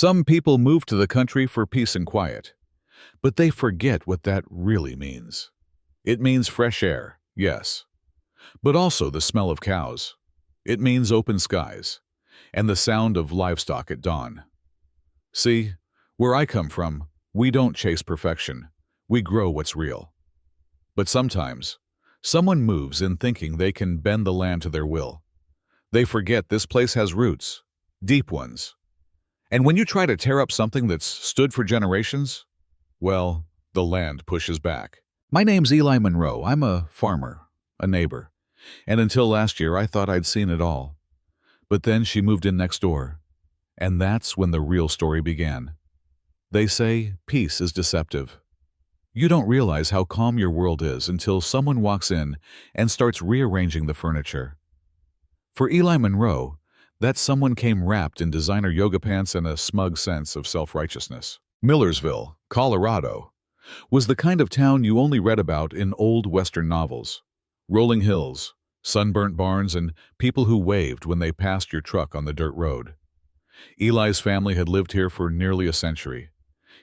Some people move to the country for peace and quiet, but they forget what that really means. It means fresh air, yes, but also the smell of cows. It means open skies and the sound of livestock at dawn. See, where I come from, we don't chase perfection. We grow what's real. But sometimes, someone moves in thinking they can bend the land to their will. They forget this place has roots, deep ones. And when you try to tear up something that's stood for generations, well, the land pushes back. My name's Eli Monroe. I'm a farmer, a neighbor. And until last year, I thought I'd seen it all. But then she moved in next door. And that's when the real story began. They say peace is deceptive. You don't realize how calm your world is until someone walks in and starts rearranging the furniture. For Eli Monroe, that someone came wrapped in designer yoga pants and a smug sense of self-righteousness. Millersville, Colorado, was the kind of town you only read about in old Western novels. Rolling hills, sunburnt barns, and people who waved when they passed your truck on the dirt road. Eli's family had lived here for nearly a century.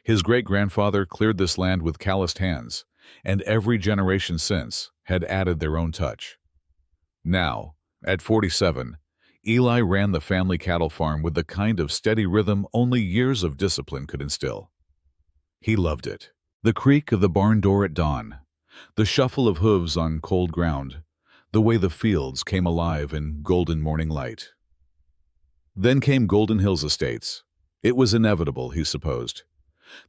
His great-grandfather cleared this land with calloused hands, and every generation since had added their own touch. Now, at 47, Eli ran the family cattle farm with the kind of steady rhythm only years of discipline could instill. He loved it. The creak of the barn door at dawn, the shuffle of hooves on cold ground, the way the fields came alive in golden morning light. Then came Golden Hills Estates. It was inevitable, he supposed.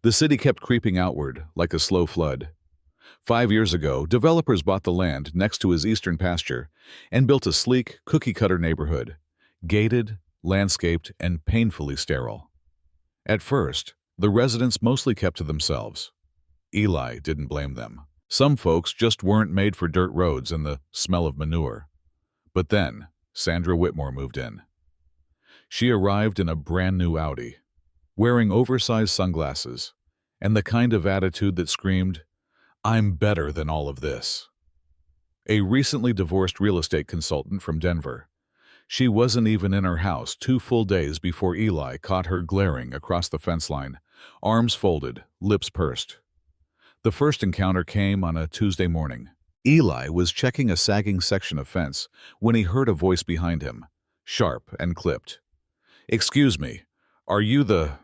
The city kept creeping outward like a slow flood. 5 years ago, developers bought the land next to his eastern pasture and built a sleek, cookie-cutter neighborhood, gated, landscaped, and painfully sterile. At first, the residents mostly kept to themselves. Eli didn't blame them. Some folks just weren't made for dirt roads and the smell of manure. But then, Sandra Whitmore moved in. She arrived in a brand-new Audi, wearing oversized sunglasses, and the kind of attitude that screamed, "I'm better than all of this." A recently divorced real estate consultant from Denver. She wasn't even in her house 2 full days before Eli caught her glaring across the fence line, arms folded, lips pursed. The first encounter came on a Tuesday morning. Eli was checking a sagging section of fence when he heard a voice behind him, sharp and clipped. "Excuse me, are you the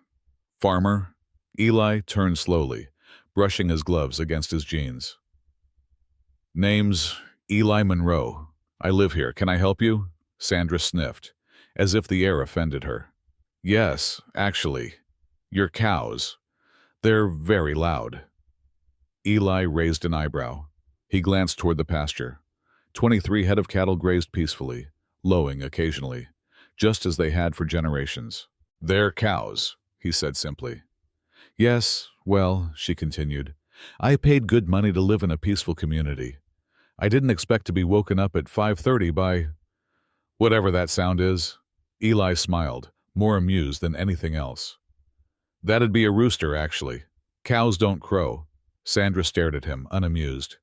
farmer?" Eli turned slowly, brushing his gloves against his jeans. "Name's Eli Monroe. I live here. Can I help you?" Sandra sniffed, as if the air offended her. "Yes, actually. Your cows. They're very loud." Eli raised an eyebrow. He glanced toward the pasture. 23 head of cattle grazed peacefully, lowing occasionally, just as they had for generations. "They're cows," he said simply. "Yes, well," she continued, "I paid good money to live in a peaceful community. I didn't expect to be woken up at 5:30 by whatever that sound is." Eli smiled, more amused than anything else. "That'd be a rooster, actually. Cows don't crow." Sandra stared at him, unamused.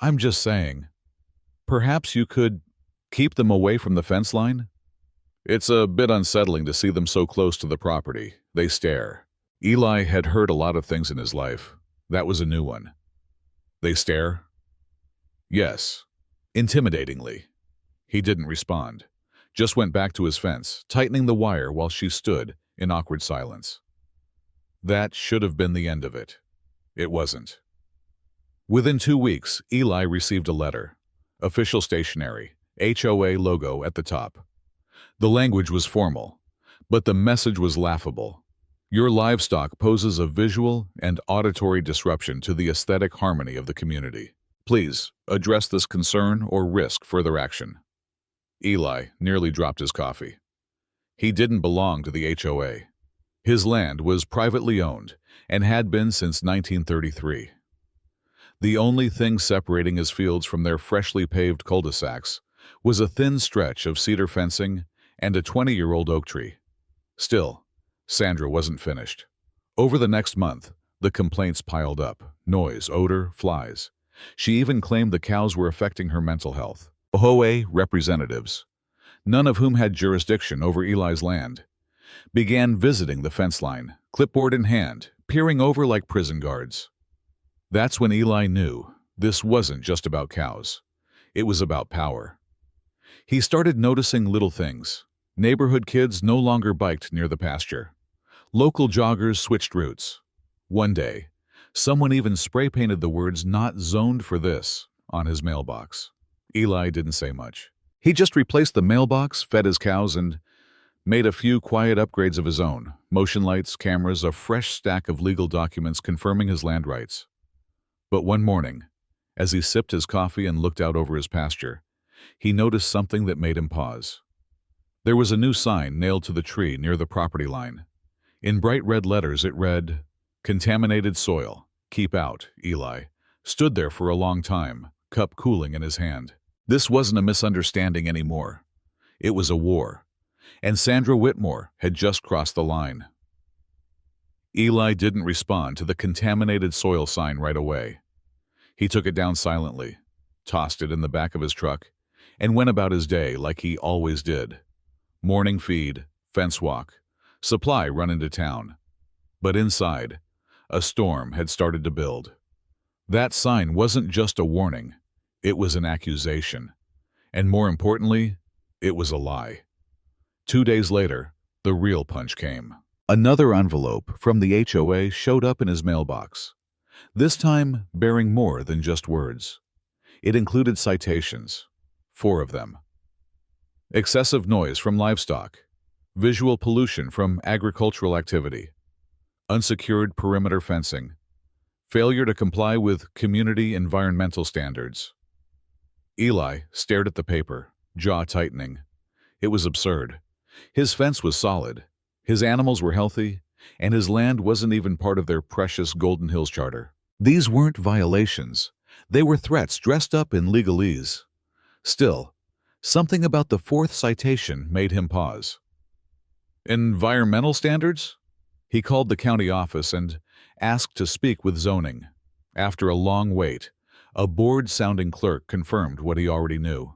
"I'm just saying. Perhaps you could keep them away from the fence line?" "It's a bit unsettling to see them so close to the property. They stare." Eli had heard a lot of things in his life. That was a new one. "They stare?" "Yes. Intimidatingly." He didn't respond, just went back to his fence, tightening the wire while she stood in awkward silence. That should have been the end of it. It wasn't. Within 2 weeks, Eli received a letter. Official stationery, HOA logo at the top. The language was formal, but the message was laughable. "Your livestock poses a visual and auditory disruption to the aesthetic harmony of the community. Please address this concern or risk further action." Eli nearly dropped his coffee. He didn't belong to the HOA. His land was privately owned and had been since 1933. The only thing separating his fields from their freshly paved cul-de-sacs was a thin stretch of cedar fencing and a 20-year-old oak tree. Still, Sandra wasn't finished. Over the next month, the complaints piled up: noise, odor, flies. She even claimed the cows were affecting her mental health. HOA representatives, none of whom had jurisdiction over Eli's land, began visiting the fence line, clipboard in hand, peering over like prison guards. That's when Eli knew this wasn't just about cows. It was about power. He started noticing little things. Neighborhood kids no longer biked near the pasture. Local joggers switched routes. One day, someone even spray-painted the words "not zoned for this" on his mailbox. Eli didn't say much. He just replaced the mailbox, fed his cows, and made a few quiet upgrades of his own. Motion lights, cameras, a fresh stack of legal documents confirming his land rights. But one morning, as he sipped his coffee and looked out over his pasture, he noticed something that made him pause. There was a new sign nailed to the tree near the property line. In bright red letters it read, "Contaminated soil. Keep out." Eli stood there for a long time, cup cooling in his hand. This wasn't a misunderstanding anymore. It was a war. And Sandra Whitmore had just crossed the line. Eli didn't respond to the contaminated soil sign right away. He took it down silently, tossed it in the back of his truck, and went about his day like he always did. Morning feed, fence walk, supply run into town. But inside, a storm had started to build. That sign wasn't just a warning, it was an accusation. And more importantly, it was a lie. 2 days later, the real punch came. Another envelope from the HOA showed up in his mailbox, this time bearing more than just words. It included citations, 4 of them. Excessive noise from livestock, visual pollution from agricultural activity, unsecured perimeter fencing, failure to comply with community environmental standards. Eli stared at the paper, jaw tightening. It was absurd. His fence was solid, his animals were healthy, and his land wasn't even part of their precious Golden Hills Charter. These weren't violations. They were threats dressed up in legalese. Still, something about the 4th citation made him pause. Environmental standards? He called the county office and asked to speak with zoning. After a long wait, a bored-sounding clerk confirmed what he already knew.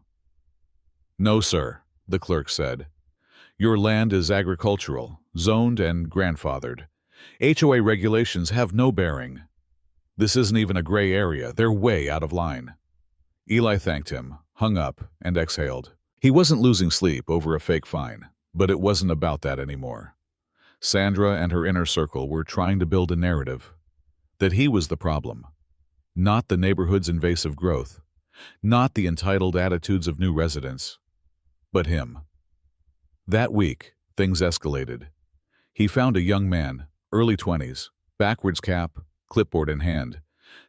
"No, sir," the clerk said. "Your land is agricultural, zoned and grandfathered. HOA regulations have no bearing. This isn't even a gray area. They're way out of line." Eli thanked him, hung up, and exhaled. He wasn't losing sleep over a fake fine, but it wasn't about that anymore. Sandra and her inner circle were trying to build a narrative that he was the problem, not the neighborhood's invasive growth, not the entitled attitudes of new residents, but him. That week, things escalated. He found a young man, early 20s, backwards cap, clipboard in hand,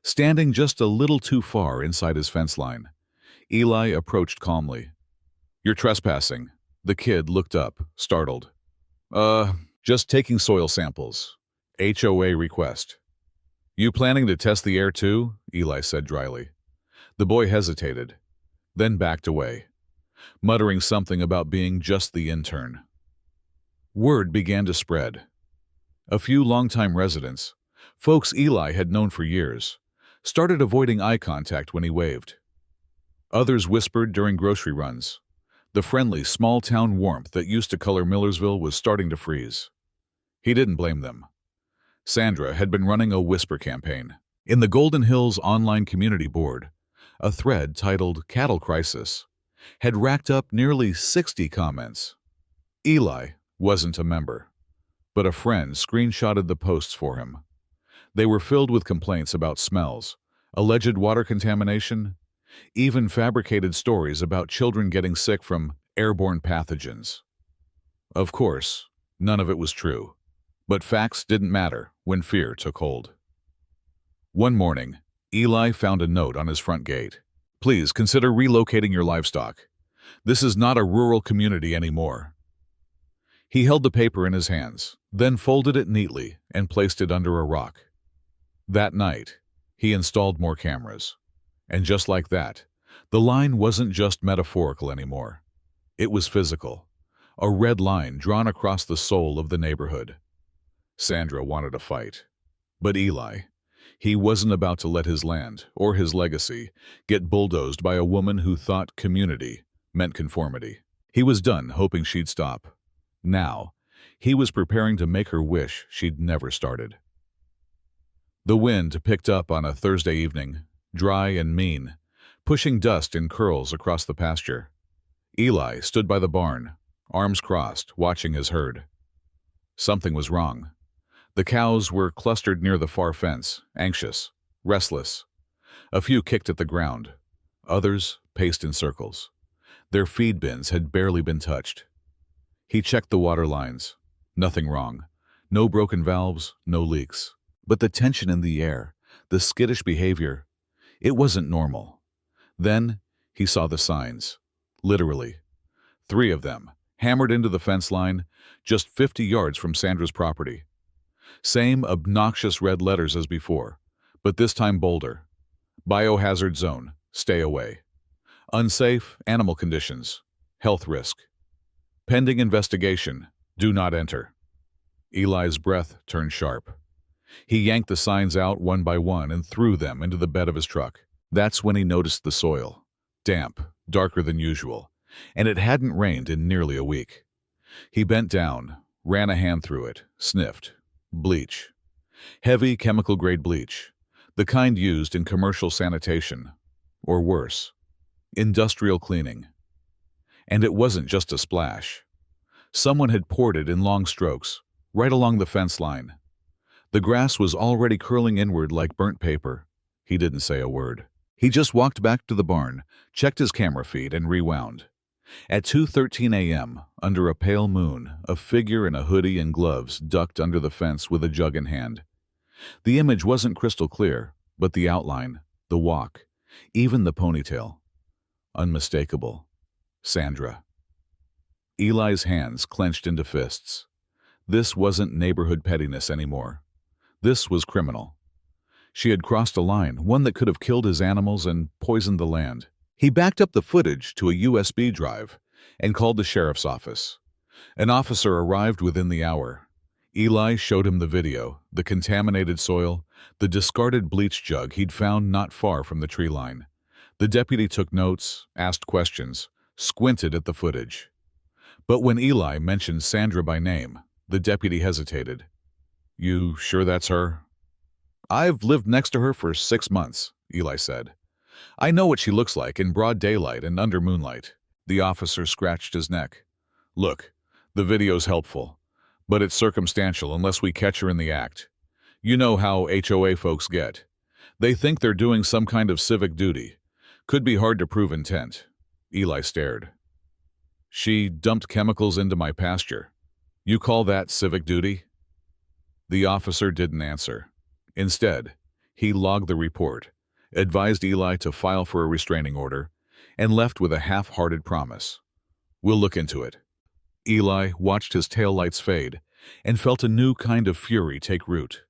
standing just a little too far inside his fence line. Eli approached calmly. "You're trespassing." The kid looked up, startled. Just taking soil samples. HOA request." "You planning to test the air too?" Eli said dryly. The boy hesitated, then backed away, muttering something about being just the intern. Word began to spread. A few longtime residents, folks Eli had known for years, started avoiding eye contact when he waved. Others whispered during grocery runs. The friendly, small-town warmth that used to color Millersville was starting to freeze. He didn't blame them. Sandra had been running a whisper campaign. In the Golden Hills Online Community Board, a thread titled "Cattle Crisis" had racked up nearly 60 comments. Eli wasn't a member, but a friend screenshotted the posts for him. They were filled with complaints about smells, alleged water contamination, even fabricated stories about children getting sick from airborne pathogens. Of course, none of it was true, but facts didn't matter when fear took hold. One morning, Eli found a note on his front gate. "Please consider relocating your livestock. This is not a rural community anymore." He held the paper in his hands, then folded it neatly and placed it under a rock. That night, he installed more cameras. And just like that, the line wasn't just metaphorical anymore. It was physical, a red line drawn across the soul of the neighborhood. Sandra wanted a fight. But Eli, he wasn't about to let his land, or his legacy, get bulldozed by a woman who thought community meant conformity. He was done hoping she'd stop. Now, He was preparing to make her wish she'd never started. The wind picked up on a Thursday evening, dry and mean, pushing dust in curls across the pasture. Eli stood by the barn, arms crossed, watching his herd. Something was wrong. The cows were clustered near the far fence, anxious, restless. A few kicked at the ground. Others paced in circles. Their feed bins had barely been touched. He checked the water lines. Nothing wrong. No broken valves, no leaks. But the tension in the air, the skittish behavior, it wasn't normal. Then he saw the signs. Literally. 3 of them, hammered into the fence line, just 50 yards from Sandra's property. Same obnoxious red letters as before, but this time bolder. Biohazard zone, stay away. Unsafe animal conditions, health risk. Pending investigation, do not enter. Eli's breath turned sharp. He yanked the signs out one by one and threw them into the bed of his truck. That's when he noticed the soil. Damp, darker than usual, and it hadn't rained in nearly a week. He bent down, ran a hand through it, sniffed. Bleach. Heavy chemical-grade bleach. The kind used in commercial sanitation. Or worse, industrial cleaning. And it wasn't just a splash. Someone had poured it in long strokes, right along the fence line. The grass was already curling inward like burnt paper. He didn't say a word. He just walked back to the barn, checked his camera feed, and rewound. At 2:13 a.m., under a pale moon, a figure in a hoodie and gloves ducked under the fence with a jug in hand. The image wasn't crystal clear, but the outline, the walk, even the ponytail. Unmistakable. Sandra. Eli's hands clenched into fists. This wasn't neighborhood pettiness anymore. This was criminal. She had crossed a line, one that could have killed his animals and poisoned the land. He backed up the footage to a USB drive and called the sheriff's office. An officer arrived within the hour. Eli showed him the video, the contaminated soil, the discarded bleach jug he'd found not far from the tree line. The deputy took notes, asked questions, squinted at the footage. But when Eli mentioned Sandra by name, the deputy hesitated. "You sure that's her?" "I've lived next to her for 6 months," Eli said. "I know what she looks like in broad daylight and under moonlight." The officer scratched his neck. "Look, the video's helpful, but it's circumstantial unless we catch her in the act. You know how HOA folks get. They think they're doing some kind of civic duty. Could be hard to prove intent." Eli stared. "She dumped chemicals into my pasture. You call that civic duty?" The officer didn't answer. Instead, he logged the report, advised Eli to file for a restraining order, and left with a half-hearted promise. "We'll look into it." Eli watched his taillights fade and felt a new kind of fury take root.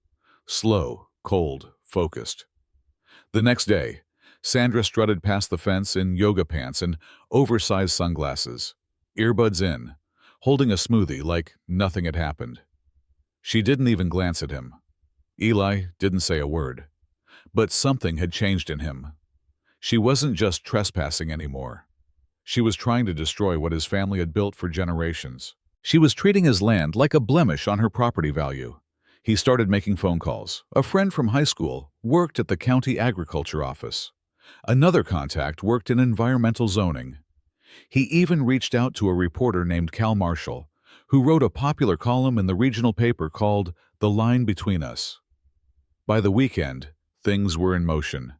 Slow, cold, focused. The next day, Sandra strutted past the fence in yoga pants and oversized sunglasses, earbuds in, holding a smoothie like nothing had happened. She didn't even glance at him. Eli didn't say a word. But something had changed in him. She wasn't just trespassing anymore. She was trying to destroy what his family had built for generations. She was treating his land like a blemish on her property value. He started making phone calls. A friend from high school worked at the county agriculture office. Another contact worked in environmental zoning. He even reached out to a reporter named Cal Marshall, who wrote a popular column in the regional paper called The Line Between Us. By the weekend, things were in motion.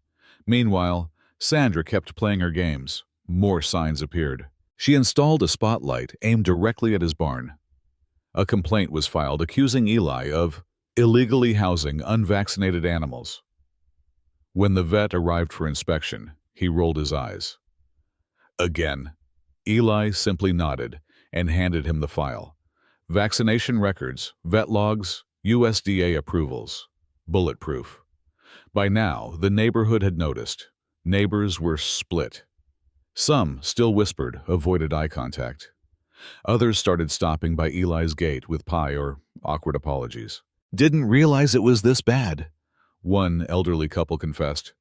Meanwhile, Sandra kept playing her games. More signs appeared. She installed a spotlight aimed directly at his barn. A complaint was filed accusing Eli of illegally housing unvaccinated animals. When the vet arrived for inspection, he rolled his eyes. Again. Eli simply nodded and handed him the file. Vaccination records, vet logs, USDA approvals. Bulletproof. By now, the neighborhood had noticed. Neighbors were split. Some still whispered, avoided eye contact. Others started stopping by Eli's gate with pie or awkward apologies. "Didn't realize it was this bad," one elderly couple confessed.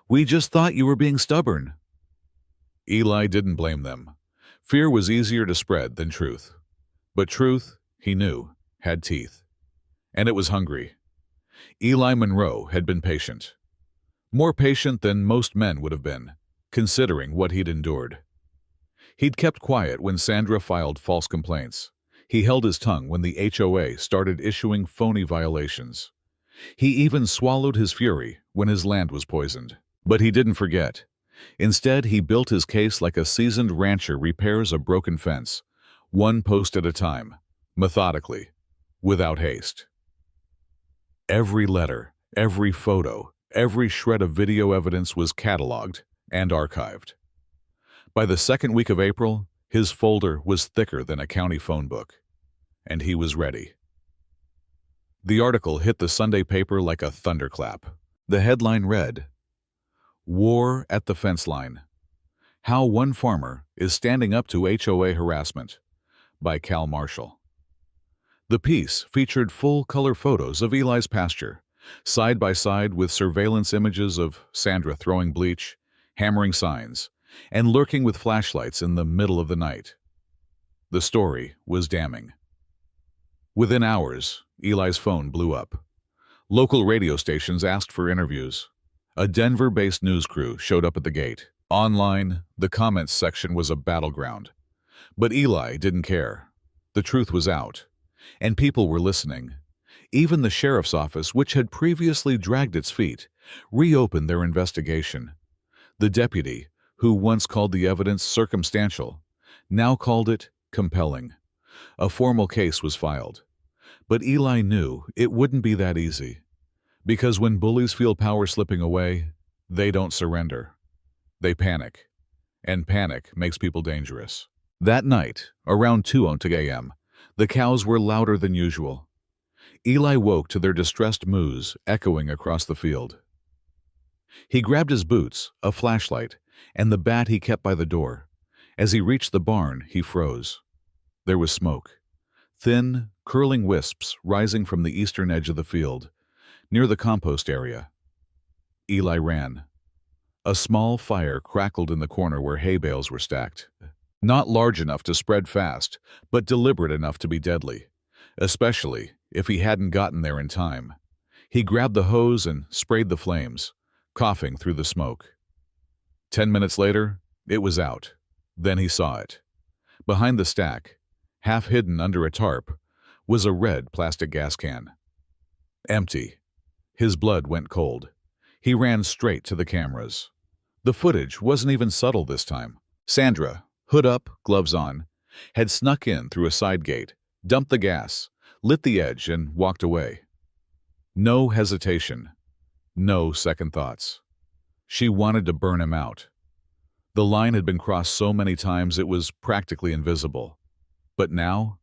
"We just thought you were being stubborn." Eli didn't blame them. Fear was easier to spread than truth. But truth he knew, had teeth. And it was hungry. Eli Monroe had been patient. More patient than most men would have been, considering what he'd endured. He'd kept quiet when Sandra filed false complaints. He held his tongue when the HOA started issuing phony violations. He even swallowed his fury when his land was poisoned. But he didn't forget. Instead, he built his case like a seasoned rancher repairs a broken fence, one post at a time, methodically, without haste. Every letter, every photo, every shred of video evidence was cataloged and archived. By the second week of April, his folder was thicker than a county phone book, and he was ready. The article hit the Sunday paper like a thunderclap. The headline read, "War at the Fence Line. How One Farmer is Standing Up to HOA Harassment," by Cal Marshall. The piece featured full-color photos of Eli's pasture, side by side with surveillance images of Sandra throwing bleach, hammering signs, and lurking with flashlights in the middle of the night. The story was damning. Within hours, Eli's phone blew up. Local radio stations asked for interviews. A Denver-based news crew showed up at the gate. Online, the comments section was a battleground. But Eli didn't care. The truth was out, and people were listening. Even the sheriff's office, which had previously dragged its feet, reopened their investigation. The deputy, who once called the evidence circumstantial, now called it compelling. A formal case was filed. But Eli knew it wouldn't be that easy. Because when bullies feel power slipping away, they don't surrender. They panic. And panic makes people dangerous. That night, around 2:00 a.m., the cows were louder than usual. Eli woke to their distressed moos echoing across the field. He grabbed his boots, a flashlight, and the bat he kept by the door. As he reached the barn, he froze. There was smoke. Thin, curling wisps rising from the eastern edge of the field, near the compost area. Eli ran. A small fire crackled in the corner where hay bales were stacked. Not large enough to spread fast, but deliberate enough to be deadly, especially if he hadn't gotten there in time. He grabbed the hose and sprayed the flames, coughing through the smoke. 10 minutes later, it was out. Then he saw it. Behind the stack, half hidden under a tarp, was a red plastic gas can. Empty. His blood went cold. He ran straight to the cameras. The footage wasn't even subtle this time. Sandra, hood up, gloves on, had snuck in through a side gate, dumped the gas, lit the edge, and walked away. No hesitation. No second thoughts. She wanted to burn him out. The line had been crossed so many times it was practically invisible. But now?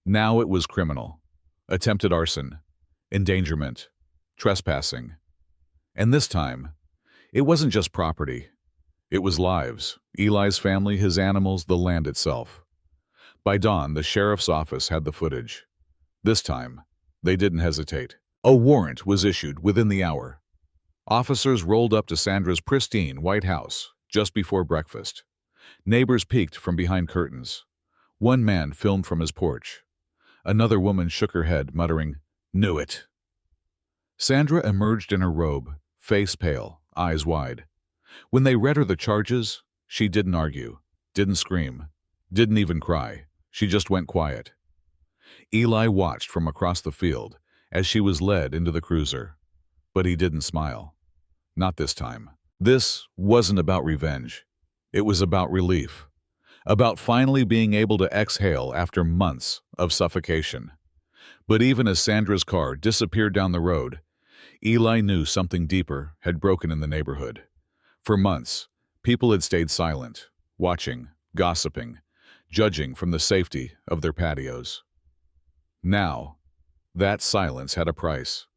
Now it was criminal. Attempted arson, endangerment, trespassing. And this time, it wasn't just property. It was lives, Eli's family, his animals, the land itself. By dawn, the sheriff's office had the footage. This time, they didn't hesitate. A warrant was issued within the hour. Officers rolled up to Sandra's pristine white house just before breakfast. Neighbors peeked from behind curtains. One man filmed from his porch. Another woman shook her head, muttering, "Knew it." Sandra emerged in her robe, face pale, eyes wide. When they read her the charges, she didn't argue, didn't scream, didn't even cry. She just went quiet. Eli watched from across the field as she was led into the cruiser. But he didn't smile. Not this time. This wasn't about revenge. It was about relief. About finally being able to exhale after months of suffocation. But even as Sandra's car disappeared down the road, Eli knew something deeper had broken in the neighborhood. For months, people had stayed silent, watching, gossiping, judging from the safety of their patios. Now, that silence had a price.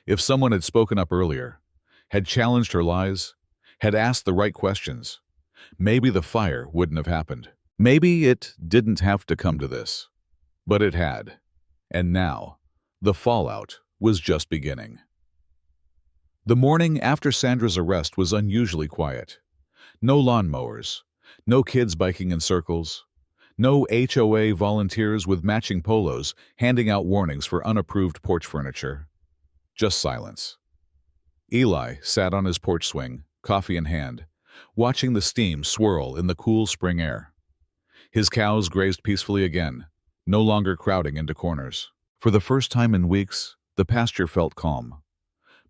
If someone had spoken up earlier, had challenged her lies, had asked the right questions, maybe the fire wouldn't have happened. Maybe it didn't have to come to this. But it had. And now, the fallout was just beginning. The morning after Sandra's arrest was unusually quiet. No lawnmowers, no kids biking in circles, No HOA volunteers with matching polos handing out warnings for unapproved porch furniture. Just silence. Eli sat on his porch swing, coffee in hand, watching the steam swirl in the cool spring air. His cows grazed peacefully again, no longer crowding into corners. For the first time in weeks, the pasture felt calm.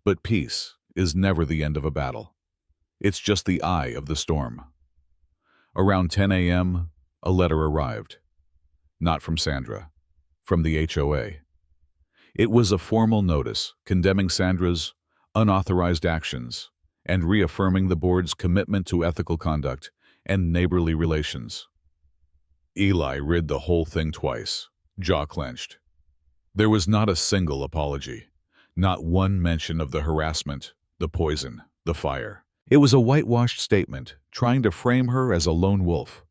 But peace is never the end of a battle. It's just the eye of the storm. Around 10 a.m., a letter arrived. Not from Sandra, from the HOA. It was a formal notice condemning Sandra's unauthorized actions and reaffirming the board's commitment to ethical conduct and neighborly relations. Eli read the whole thing twice, jaw clenched. There was not a single apology, not one mention of the harassment, the poison, the fire. It was a whitewashed statement trying to frame her as a lone wolf,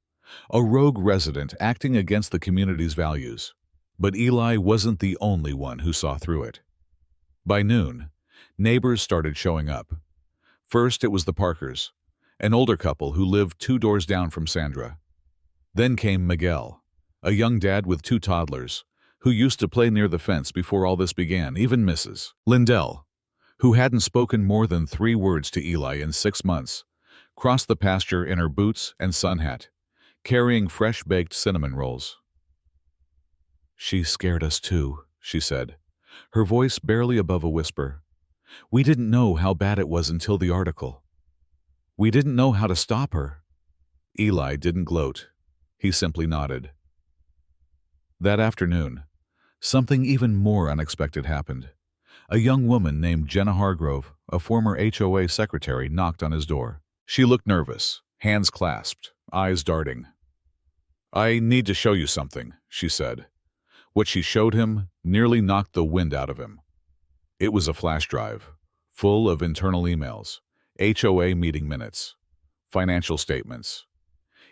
a rogue resident acting against the community's values. But Eli wasn't the only one who saw through it. By noon, neighbors started showing up. First, it was the Parkers, an older couple who lived 2 doors down from Sandra. Then came Miguel, a young dad with 2 toddlers, who used to play near the fence before all this began, even Mrs. Lindell, who hadn't spoken more than 3 words to Eli in 6 months, crossed the pasture in her boots and sun hat, carrying fresh-baked cinnamon rolls. "She scared us too," she said, her voice barely above a whisper. "We didn't know how bad it was until the article. We didn't know how to stop her." Eli didn't gloat. He simply nodded. That afternoon, something even more unexpected happened. A young woman named Jenna Hargrove, a former HOA secretary, knocked on his door. She looked nervous, hands clasped, eyes darting. "I need to show you something," she said. What she showed him nearly knocked the wind out of him. It was a flash drive, full of internal emails, HOA meeting minutes, financial statements,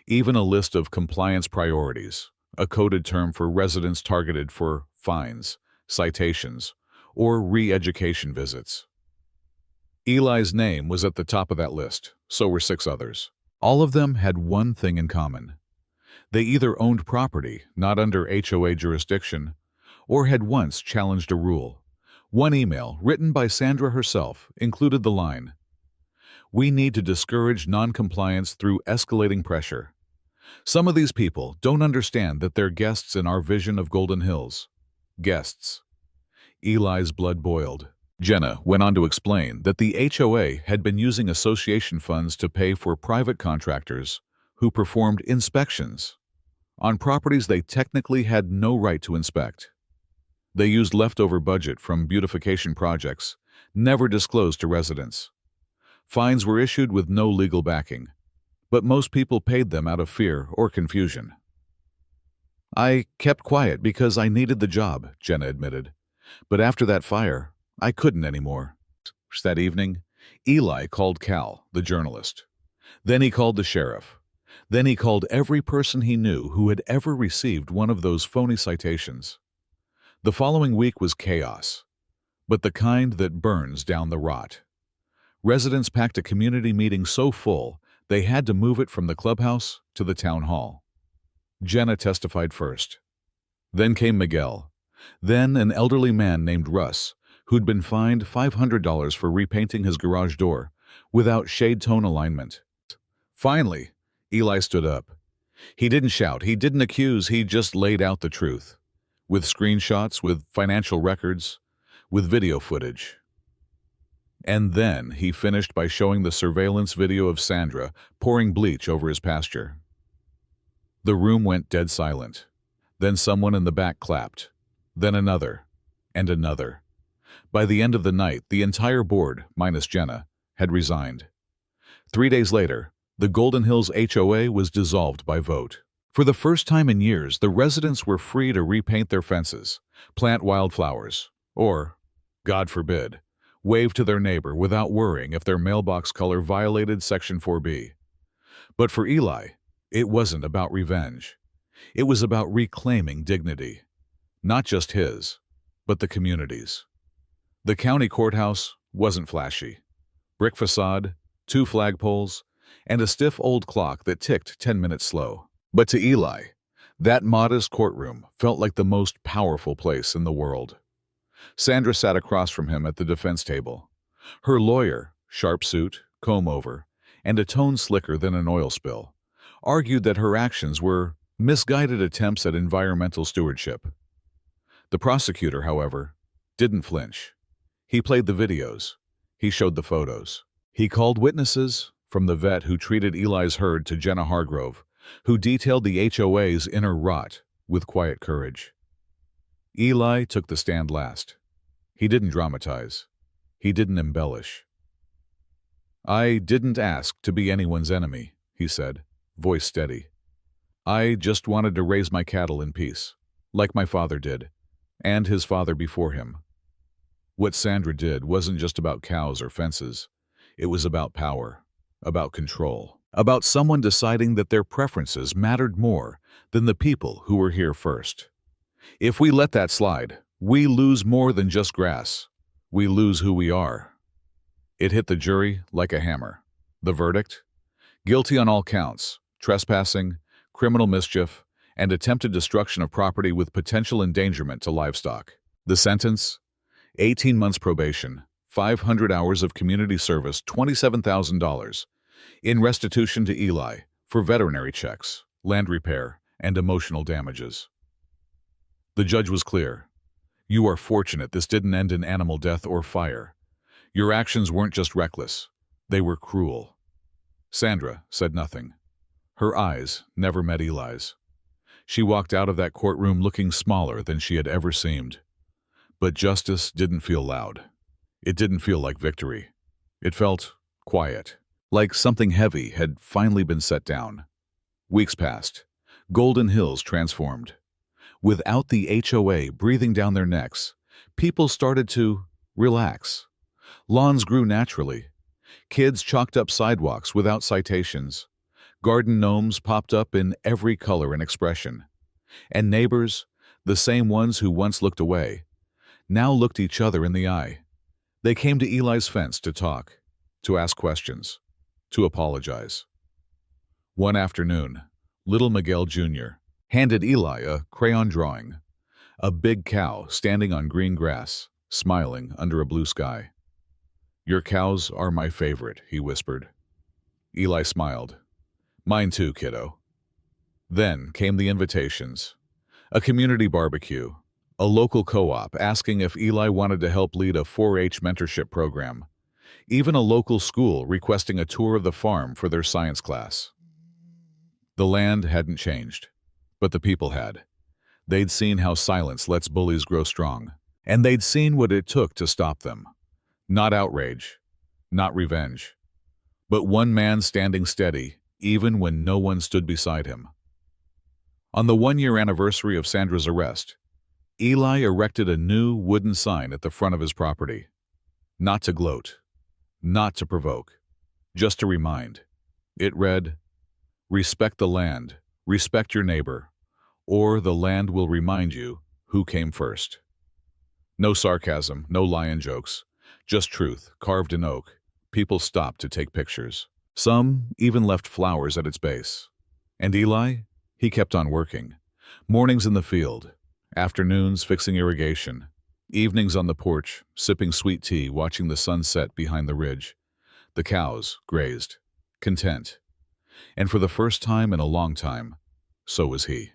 even a list of compliance priorities, a coded term for residents targeted for fines, citations, or re-education visits. Eli's name was at the top of that list, so were 6 others. All of them had one thing in common. They either owned property not under HOA jurisdiction or had once challenged a rule. One email, written by Sandra herself, included the line, "We need to discourage noncompliance through escalating pressure. Some of these people don't understand that they're guests in our vision of Golden Hills." Guests. Eli's blood boiled. Jenna went on to explain that the HOA had been using association funds to pay for private contractors who performed inspections on properties they technically had no right to inspect. They used leftover budget from beautification projects, never disclosed to residents. Fines were issued with no legal backing, but most people paid them out of fear or confusion. "I kept quiet because I needed the job," Jenna admitted. "But after that fire, I couldn't anymore." That evening, Eli called Cal, the journalist. Then he called the sheriff. Then he called every person he knew who had ever received one of those phony citations. The following week was chaos, but the kind that burns down the rot. Residents packed a community meeting so full they had to move it from the clubhouse to the town hall. Jenna testified first. Then came Miguel. Then an elderly man named Russ, who'd been fined $500 for repainting his garage door without shade tone alignment. Finally, Eli stood up. He didn't shout, he didn't accuse, he just laid out the truth. With screenshots, with financial records, with video footage. And then he finished by showing the surveillance video of Sandra pouring bleach over his pasture. The room went dead silent. Then someone in the back clapped. Then another. And another. By the end of the night, the entire board, minus Jenna, had resigned. 3 days later, the Golden Hills HOA was dissolved by vote. For the first time in years, the residents were free to repaint their fences, plant wildflowers, or, God forbid, wave to their neighbor without worrying if their mailbox color violated Section 4B. But for Eli, it wasn't about revenge. It was about reclaiming dignity. Not just his, but the community's. The county courthouse wasn't flashy. Brick facade, 2 flagpoles, and a stiff old clock that ticked 10 minutes slow. But to Eli, That modest courtroom felt like the most powerful place in the world. Sandra sat across from him at the defense table. Her lawyer, sharp suit, comb-over, and a tone slicker than an oil spill, argued that her actions were misguided attempts at environmental stewardship. The prosecutor, however, didn't flinch. He played the videos. He showed the photos. He called witnesses, from the vet who treated Eli's herd to Jenna Hargrove, who detailed the HOA's inner rot with quiet courage. Eli took the stand last. He didn't dramatize. He didn't embellish. "I didn't ask to be anyone's enemy," he said, voice steady. "I just wanted to raise my cattle in peace, like my father did, and his father before him." What Sandra did wasn't just about cows or fences. It was about power, about control, about someone deciding that their preferences mattered more than the people who were here first. If we let that slide, we lose more than just grass. We lose who we are. It hit the jury like a hammer. The verdict? Guilty on all counts: trespassing, criminal mischief, and attempted destruction of property with potential endangerment to livestock. The sentence? 18 months probation, 500 hours of community service, $27,000, in restitution to Eli for veterinary checks, land repair, and emotional damages. The judge was clear. "You are fortunate this didn't end in animal death or fire. Your actions weren't just reckless, they were cruel." Sandra said nothing. Her eyes never met Eli's. She walked out of that courtroom looking smaller than she had ever seemed. But justice didn't feel loud. It didn't feel like victory. It felt quiet, like something heavy had finally been set down. Weeks passed. Golden Hills transformed. Without the HOA breathing down their necks, people started to relax. Lawns grew naturally. Kids chalked up sidewalks without citations. Garden gnomes popped up in every color and expression. And neighbors, the same ones who once looked away, now looked each other in the eye. They came to Eli's fence to talk, to ask questions, to apologize. One afternoon, little Miguel Jr. handed Eli a crayon drawing, a big cow standing on green grass, smiling under a blue sky. "Your cows are my favorite," he whispered. Eli smiled. "Mine too, kiddo." Then came the invitations. A community barbecue, a local co-op asking if Eli wanted to help lead a 4-H mentorship program, even a local school requesting a tour of the farm for their science class. The land hadn't changed, but the people had. They'd seen how silence lets bullies grow strong, and they'd seen what it took to stop them. Not outrage, not revenge, but one man standing steady even when no one stood beside him. On the 1-year anniversary of Sandra's arrest, Eli erected a new wooden sign at the front of his property. Not to gloat, not to provoke, just to remind. It read, "Respect the land, respect your neighbor, or the land will remind you who came first." No sarcasm, no lion jokes, just truth, carved in oak. People stopped to take pictures. Some even left flowers at its base. And Eli? He kept on working. Mornings in the field, afternoons fixing irrigation, evenings on the porch, sipping sweet tea, watching the sun set behind the ridge. The cows grazed, content. And for the first time in a long time, so was he.